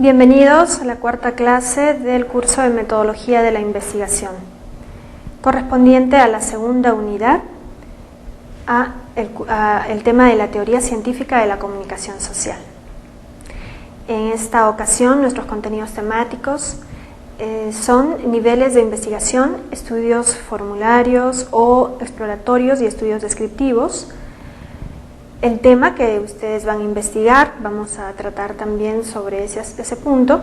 Bienvenidos a la cuarta clase del curso de Metodología de la Investigación, correspondiente a la segunda unidad, el tema de la teoría científica de la comunicación social. En esta ocasión, nuestros contenidos temáticos son niveles de investigación, estudios formularios o exploratorios y estudios descriptivos. El tema que ustedes van a investigar, vamos a tratar también sobre ese punto,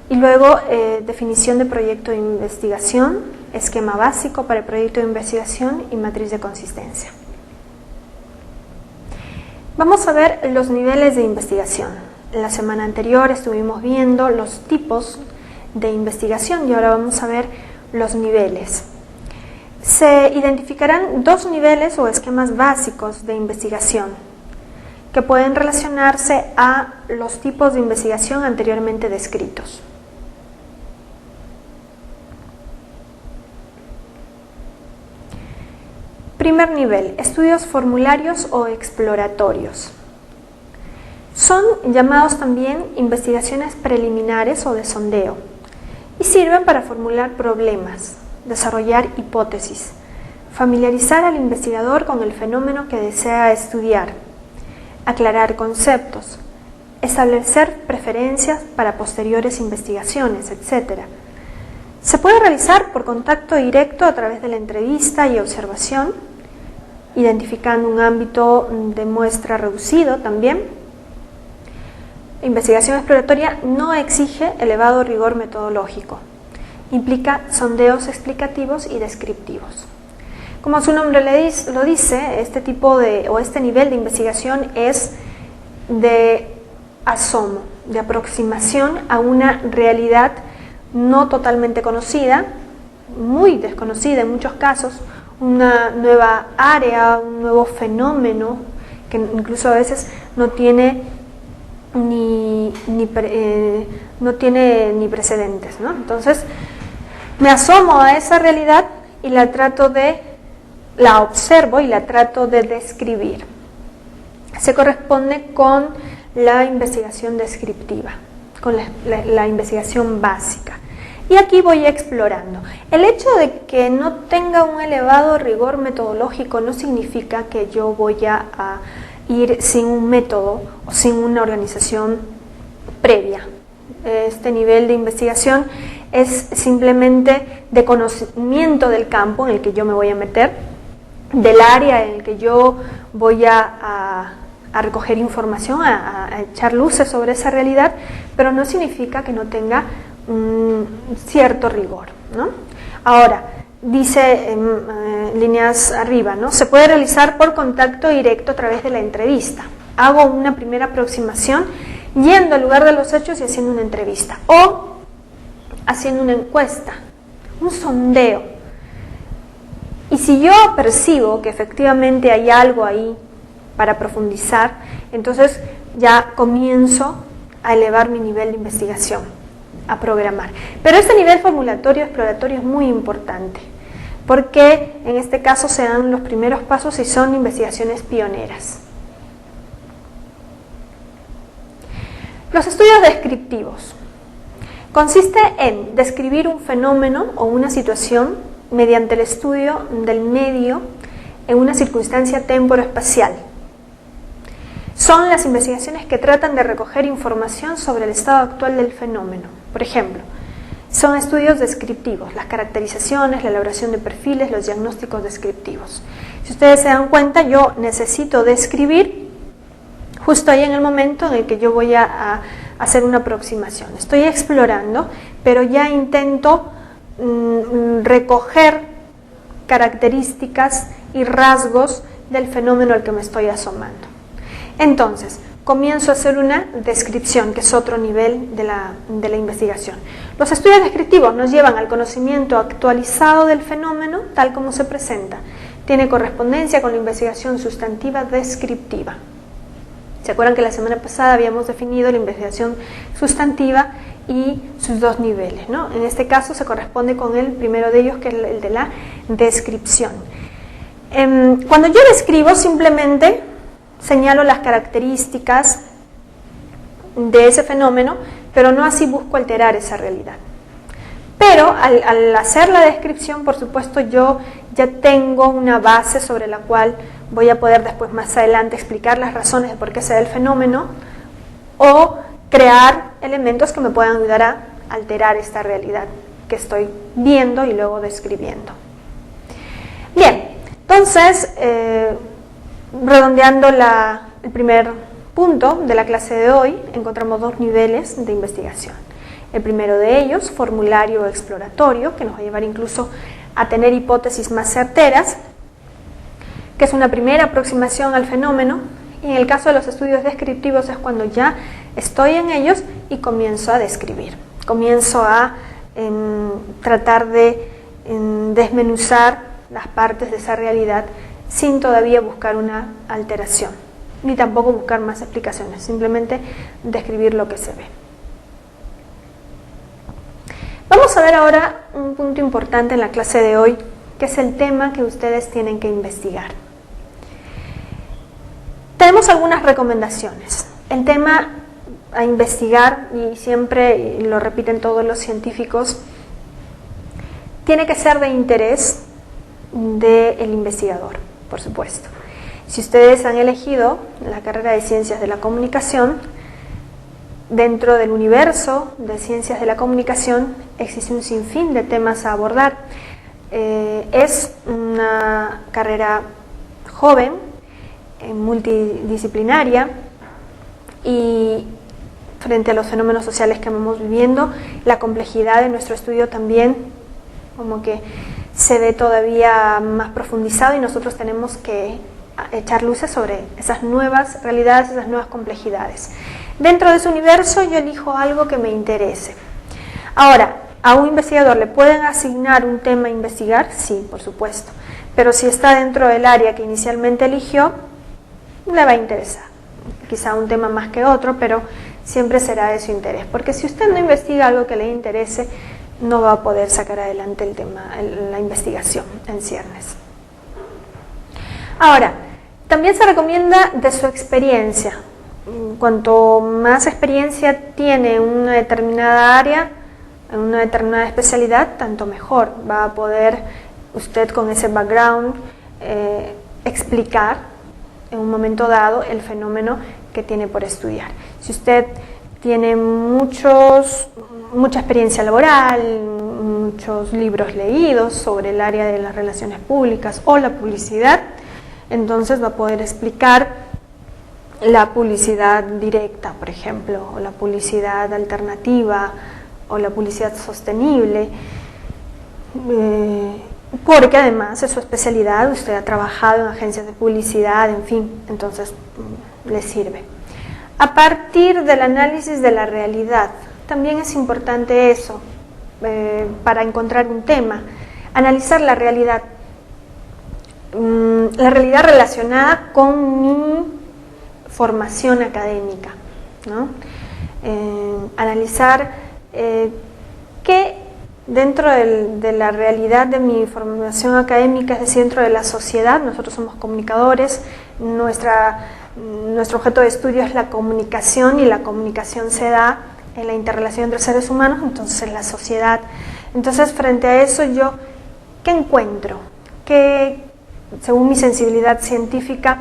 y luego definición de proyecto de investigación, esquema básico para el proyecto de investigación y matriz de consistencia. Vamos a ver los niveles de investigación. En la semana anterior estuvimos viendo los tipos de investigación y ahora vamos a ver los niveles. Se identificarán dos niveles o esquemas básicos de investigación que pueden relacionarse a los tipos de investigación anteriormente descritos. Primer nivel, estudios formularios o exploratorios. Son llamados también investigaciones preliminares o de sondeo y sirven para formular problemas, desarrollar hipótesis, familiarizar al investigador con el fenómeno que desea estudiar, aclarar conceptos, establecer preferencias para posteriores investigaciones, etc. Se puede realizar por contacto directo a través de la entrevista y observación, identificando un ámbito de muestra reducido también. Investigación exploratoria no exige elevado rigor metodológico, implica sondeos explicativos y descriptivos. Como su nombre lo dice, este nivel de investigación es de asomo, de aproximación a una realidad no totalmente conocida, muy desconocida en muchos casos, una nueva área, un nuevo fenómeno que incluso a veces no tiene ni precedentes, ¿no? Entonces, me asomo a esa realidad y la observo y la trato de describir. Se corresponde con la investigación descriptiva, con la investigación básica. Y aquí voy explorando. El hecho de que no tenga un elevado rigor metodológico no significa que yo voy a ir sin un método o sin una organización previa. Este nivel de investigación es simplemente de conocimiento del campo en el que yo me voy a meter, del área en el que yo voy a recoger información, a echar luces sobre esa realidad, pero no significa que no tenga un cierto rigor, ¿no? Ahora, dice en líneas arriba, ¿no? Se puede realizar por contacto directo a través de la entrevista. Hago una primera aproximación yendo al lugar de los hechos y haciendo una entrevista, o haciendo una encuesta, un sondeo. Y si yo percibo que efectivamente hay algo ahí para profundizar, entonces ya comienzo a elevar mi nivel de investigación, a programar. Pero este nivel formulatorio, exploratorio es muy importante, porque en este caso se dan los primeros pasos y son investigaciones pioneras. Los estudios descriptivos. Consiste en describir un fenómeno o una situación mediante el estudio del medio en una circunstancia temporoespacial. Son las investigaciones que tratan de recoger información sobre el estado actual del fenómeno. Por ejemplo, son estudios descriptivos, las caracterizaciones, la elaboración de perfiles, los diagnósticos descriptivos. Si ustedes se dan cuenta, yo necesito describir justo ahí en el momento en el que yo voy a hacer una aproximación. Estoy explorando, pero ya intento recoger características y rasgos del fenómeno al que me estoy asomando. Entonces, comienzo a hacer una descripción, que es otro nivel de la investigación. Los estudios descriptivos nos llevan al conocimiento actualizado del fenómeno tal como se presenta. Tiene correspondencia con la investigación sustantiva descriptiva. ¿Se acuerdan que la semana pasada habíamos definido la investigación sustantiva y sus dos niveles, ¿no? En este caso se corresponde con el primero de ellos, que es el de la descripción. Cuando yo describo, simplemente señalo las características de ese fenómeno, pero no así busco alterar esa realidad. Pero al hacer la descripción, por supuesto, yo ya tengo una base sobre la cual voy a poder después más adelante explicar las razones de por qué se da el fenómeno o crear elementos que me puedan ayudar a alterar esta realidad que estoy viendo y luego describiendo. Bien, entonces, redondeando el primer punto de la clase de hoy, encontramos dos niveles de investigación. El primero de ellos, formulario exploratorio, que nos va a llevar incluso a tener hipótesis más certeras, que es una primera aproximación al fenómeno, y en el caso de los estudios descriptivos es cuando ya estoy en ellos y comienzo a describir, comienzo a tratar de desmenuzar las partes de esa realidad sin todavía buscar una alteración, ni tampoco buscar más explicaciones, simplemente describir lo que se ve. Vamos a ver ahora un punto importante en la clase de hoy, que es el tema que ustedes tienen que investigar. Tenemos algunas recomendaciones. El tema a investigar, y siempre lo repiten todos los científicos, tiene que ser de interés del investigador, por supuesto. Si ustedes han elegido la carrera de Ciencias de la Comunicación, dentro del universo de Ciencias de la Comunicación existe un sinfín de temas a abordar. Es una carrera joven, multidisciplinaria, y frente a los fenómenos sociales que vamos viviendo, la complejidad de nuestro estudio también como que se ve todavía más profundizado, y nosotros tenemos que echar luces sobre esas nuevas realidades, esas nuevas complejidades. Dentro de ese universo yo elijo algo que me interese. Ahora, ¿a un investigador le pueden asignar un tema a investigar? Sí, por supuesto. Pero si está dentro del área que inicialmente eligió, le va a interesar. Quizá un tema más que otro, pero siempre será de su interés. Porque si usted no investiga algo que le interese, no va a poder sacar adelante el tema, la investigación en ciernes. Ahora, también se recomienda de su experiencia. Cuanto más experiencia tiene en una determinada área, en una determinada especialidad, tanto mejor. Va a poder usted con ese background explicar en un momento dado el fenómeno que tiene por estudiar. Si usted tiene mucha experiencia laboral, muchos libros leídos sobre el área de las relaciones públicas o la publicidad, entonces va a poder explicar la publicidad directa, por ejemplo, o la publicidad alternativa, o la publicidad sostenible, porque además es su especialidad, usted ha trabajado en agencias de publicidad, en fin, entonces le sirve. A partir del análisis de la realidad, también es importante eso, para encontrar un tema, analizar la realidad relacionada con mi formación académica, ¿no? Analizar qué dentro de la realidad de mi formación académica, es decir, dentro de la sociedad, nosotros somos comunicadores, nuestro objeto de estudio es la comunicación, y la comunicación se da en la interrelación entre seres humanos, entonces en la sociedad. Entonces, frente a eso, yo, ¿qué encuentro? ¿Qué, según mi sensibilidad científica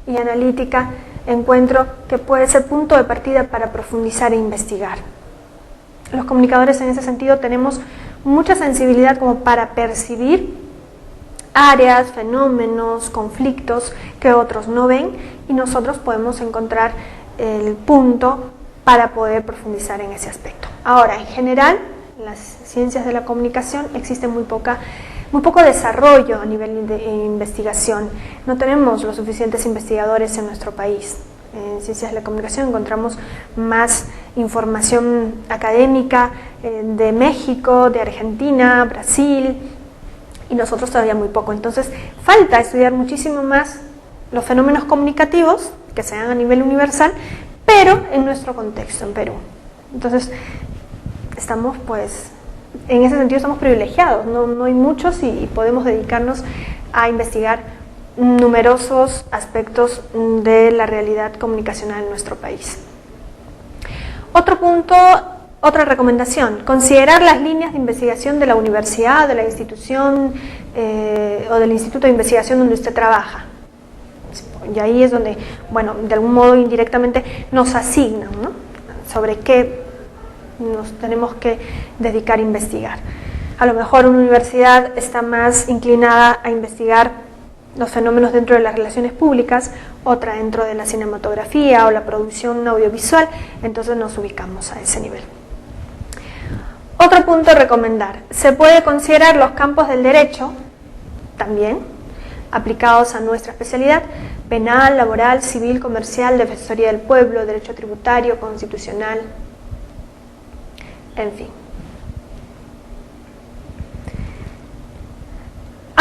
y analítica, encuentro que puede ser punto de partida para profundizar e investigar? Los comunicadores en ese sentido tenemos mucha sensibilidad como para percibir áreas, fenómenos, conflictos que otros no ven, y nosotros podemos encontrar el punto para poder profundizar en ese aspecto. Ahora, en general, en las ciencias de la comunicación existe muy poco desarrollo a nivel de investigación. No tenemos los suficientes investigadores en nuestro país. En ciencias de la comunicación encontramos más información académica de México, de Argentina, Brasil, y nosotros todavía muy poco. Entonces, falta estudiar muchísimo más los fenómenos comunicativos que se dan a nivel universal, pero en nuestro contexto, en Perú. Entonces, estamos, pues, en ese sentido estamos privilegiados, no hay muchos, y podemos dedicarnos a investigar numerosos aspectos de la realidad comunicacional en nuestro país. Otro punto, otra recomendación, considerar las líneas de investigación de la universidad, de la institución o del instituto de investigación donde usted trabaja. Y ahí es donde, bueno, de algún modo indirectamente nos asignan, ¿no?, sobre qué nos tenemos que dedicar a investigar. A lo mejor una universidad está más inclinada a investigar los fenómenos dentro de las relaciones públicas, otra dentro de la cinematografía o la producción audiovisual, entonces nos ubicamos a ese nivel. Otro punto a recomendar, se puede considerar los campos del derecho, también, aplicados a nuestra especialidad, penal, laboral, civil, comercial, defensoría del pueblo, derecho tributario, constitucional, en fin.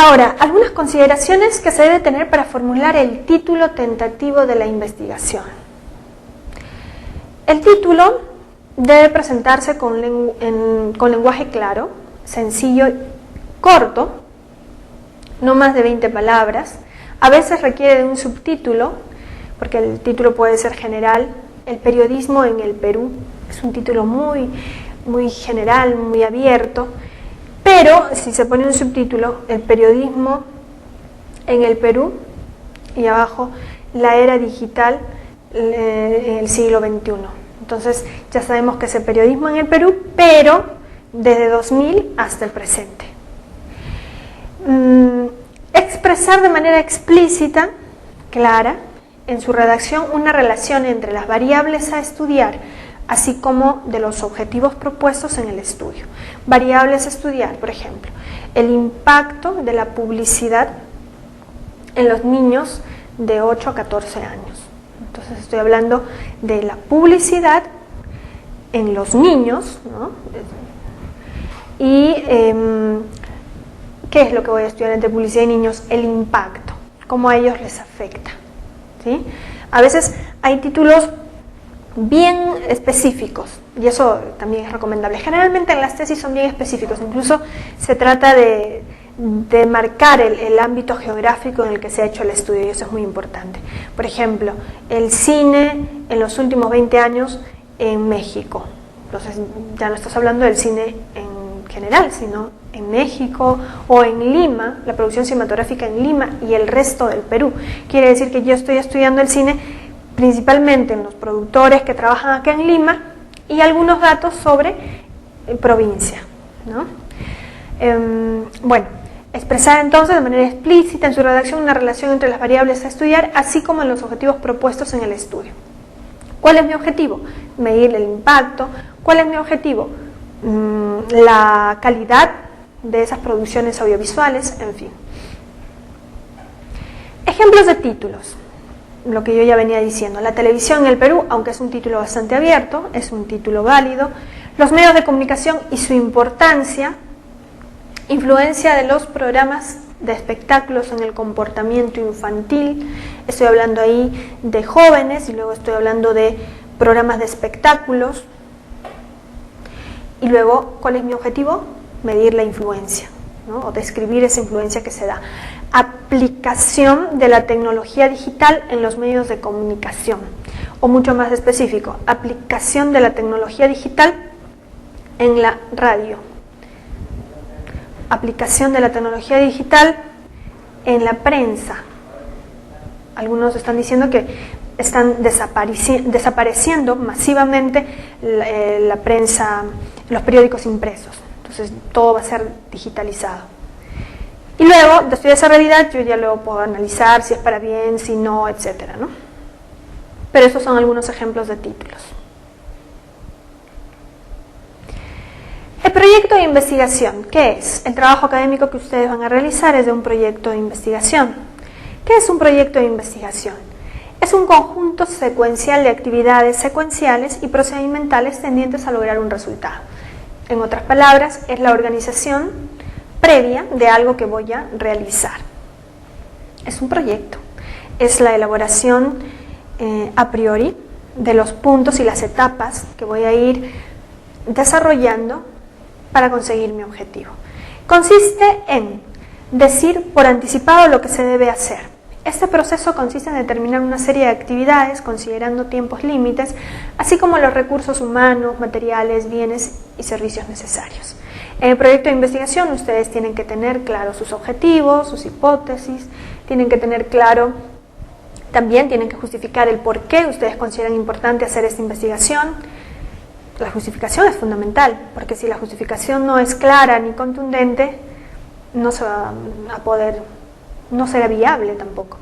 Ahora, algunas consideraciones que se debe tener para formular el título tentativo de la investigación. El título debe presentarse con lenguaje claro, sencillo, corto, no más de 20 palabras. A veces requiere de un subtítulo, porque el título puede ser general. El periodismo en el Perú es un título muy general, muy abierto, pero si se pone un subtítulo, el periodismo en el Perú, y abajo, la era digital en el siglo XXI. Entonces ya sabemos que es el periodismo en el Perú, pero desde 2000 hasta el presente. Expresar de manera explícita, clara, en su redacción una relación entre las variables a estudiar, así como de los objetivos propuestos en el estudio. Variables a estudiar, por ejemplo, el impacto de la publicidad en los niños de 8 a 14 años. Entonces estoy hablando de la publicidad en los niños, ¿no? Y ¿qué es lo que voy a estudiar entre publicidad y niños? El impacto, cómo a ellos les afecta, ¿sí? A veces hay títulos bien específicos y eso también es recomendable. Generalmente en las tesis son bien específicos, incluso se trata de marcar el ámbito geográfico en el que se ha hecho el estudio, y eso es muy importante. Por ejemplo, el cine en los últimos 20 años en México. Entonces ya no estás hablando del cine en general, sino en México o en Lima, la producción cinematográfica en Lima y el resto del Perú. Quiere decir que yo estoy estudiando el cine principalmente en los productores que trabajan acá en Lima y algunos datos sobre provincia, ¿no? Bueno, expresar entonces de manera explícita en su redacción una relación entre las variables a estudiar, así como en los objetivos propuestos en el estudio. ¿Cuál es mi objetivo? Medir el impacto. ¿Cuál es mi objetivo? La calidad de esas producciones audiovisuales, en fin. Ejemplos de títulos. Lo que yo ya venía diciendo, la televisión en el Perú, aunque es un título bastante abierto, es un título válido. Los medios de comunicación y su importancia, influencia de los programas de espectáculos en el comportamiento infantil. Estoy hablando ahí de jóvenes y luego estoy hablando de programas de espectáculos. Y luego, ¿cuál es mi objetivo? Medir la influencia, ¿no? O describir esa influencia que se da. Aplicación de la tecnología digital en los medios de comunicación, o mucho más específico, aplicación de la tecnología digital en la radio, aplicación de la tecnología digital en la prensa. Algunos están diciendo que están desapareciendo masivamente la prensa, los periódicos impresos, entonces todo va a ser digitalizado. Y luego, después de esa realidad, yo ya luego puedo analizar si es para bien, si no, etcétera, ¿no? Pero estos son algunos ejemplos de títulos. El proyecto de investigación, ¿qué es? El trabajo académico que ustedes van a realizar es de un proyecto de investigación. ¿Qué es un proyecto de investigación? Es un conjunto secuencial de actividades secuenciales y procedimentales tendientes a lograr un resultado. En otras palabras, es la organización previa de algo que voy a realizar. Es un proyecto, es la elaboración a priori de los puntos y las etapas que voy a ir desarrollando para conseguir mi objetivo. Consiste en decir por anticipado lo que se debe hacer, Este proceso consiste en determinar una serie de actividades considerando tiempos límites, así como los recursos humanos, materiales, bienes y servicios necesarios. En el proyecto de investigación ustedes tienen que tener claro sus objetivos, sus hipótesis, tienen que tener claro, también tienen que justificar el por qué ustedes consideran importante hacer esta investigación. La justificación es fundamental, porque si la justificación no es clara ni contundente, no se va a poder, no será viable tampoco.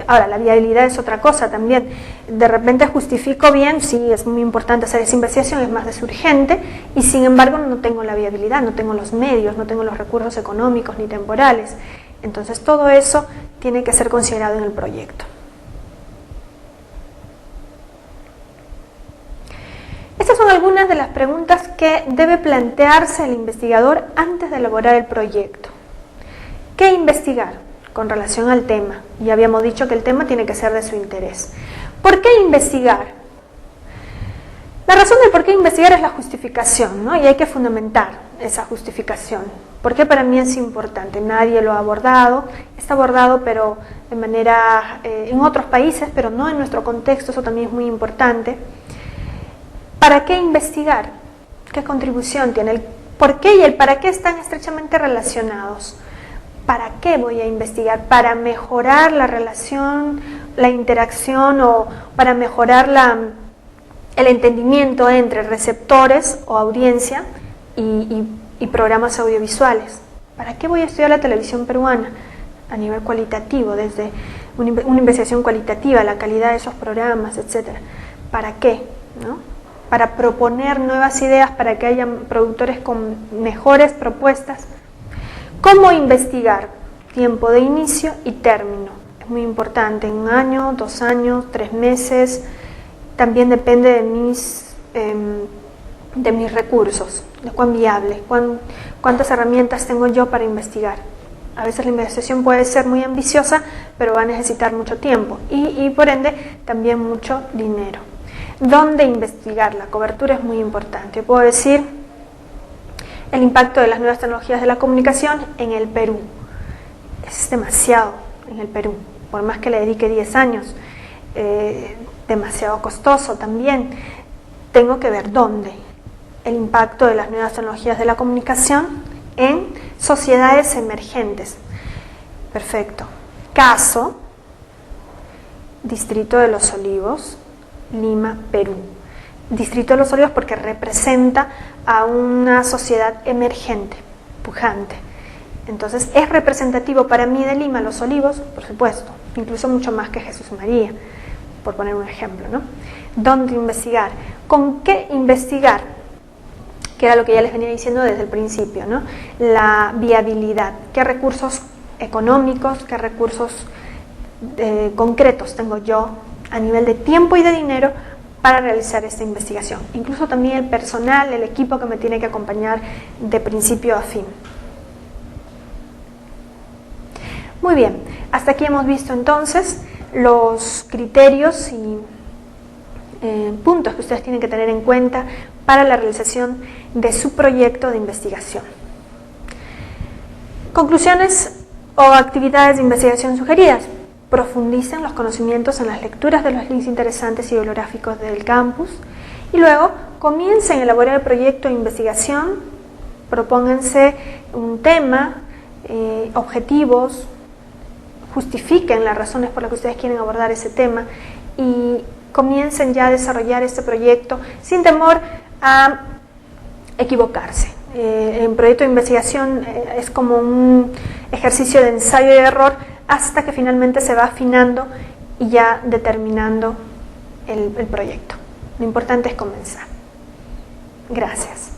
Ahora, la viabilidad es otra cosa también. De repente justifico bien, sí, es muy importante hacer esa investigación, es más urgente, y sin embargo no tengo la viabilidad, no tengo los medios, no tengo los recursos económicos ni temporales. Entonces todo eso tiene que ser considerado en el proyecto. Estas son algunas de las preguntas que debe plantearse el investigador antes de elaborar el proyecto. ¿Qué investigar con relación al tema? Ya habíamos dicho que el tema tiene que ser de su interés. ¿Por qué investigar? La razón de por qué investigar es la justificación, ¿no? Y hay que fundamentar esa justificación. ¿Por qué para mí es importante? Nadie lo ha abordado, está abordado pero de manera en otros países, pero no en nuestro contexto, eso también es muy importante. ¿Para qué investigar? ¿Qué contribución tiene? El por qué y el para qué están estrechamente relacionados. ¿Para qué voy a investigar? ¿Para mejorar la relación, la interacción o para mejorar el entendimiento entre receptores o audiencia y programas audiovisuales? ¿Para qué voy a estudiar la televisión peruana? A nivel cualitativo, desde una investigación cualitativa, la calidad de esos programas, etc. ¿Para qué? ¿No? Para proponer nuevas ideas, para que haya productores con mejores propuestas. ¿Cómo investigar? Tiempo de inicio y término. Es muy importante, en 1 año, 2 años, 3 meses. También depende de mis recursos, de cuán viable, cuántas herramientas tengo yo para investigar. A veces la investigación puede ser muy ambiciosa, pero va a necesitar mucho tiempo y por ende también mucho dinero. ¿Dónde investigar? La cobertura es muy importante. Yo puedo decir el impacto de las nuevas tecnologías de la comunicación en el Perú. Es demasiado en el Perú, por más que le dedique 10 años. Demasiado costoso también. Tengo que ver dónde. El impacto de las nuevas tecnologías de la comunicación en sociedades emergentes. Perfecto. Caso, Distrito de los Olivos, Lima, Perú. Distrito de los Olivos porque representa a una sociedad emergente, pujante. Entonces, ¿es representativo para mí de Lima, Los Olivos? Por supuesto, incluso mucho más que Jesús María, por poner un ejemplo, ¿no? ¿Dónde investigar? ¿Con qué investigar? Que era lo que ya les venía diciendo desde el principio, ¿no? La viabilidad. ¿Qué recursos económicos, qué recursos concretos tengo yo a nivel de tiempo y de dinero para realizar esta investigación? Incluso también el personal, el equipo que me tiene que acompañar de principio a fin. Muy bien, hasta aquí hemos visto entonces los criterios y puntos que ustedes tienen que tener en cuenta para la realización de su proyecto de investigación. Conclusiones o actividades de investigación sugeridas. Profundicen los conocimientos en las lecturas de los links interesantes y bibliográficos del campus y luego comiencen a elaborar el proyecto de investigación, propónganse un tema, objetivos, justifiquen las razones por las que ustedes quieren abordar ese tema y comiencen ya a desarrollar este proyecto sin temor a equivocarse. El proyecto de investigación es como un ejercicio de ensayo y error hasta que finalmente se va afinando y ya determinando el proyecto. Lo importante es comenzar. Gracias.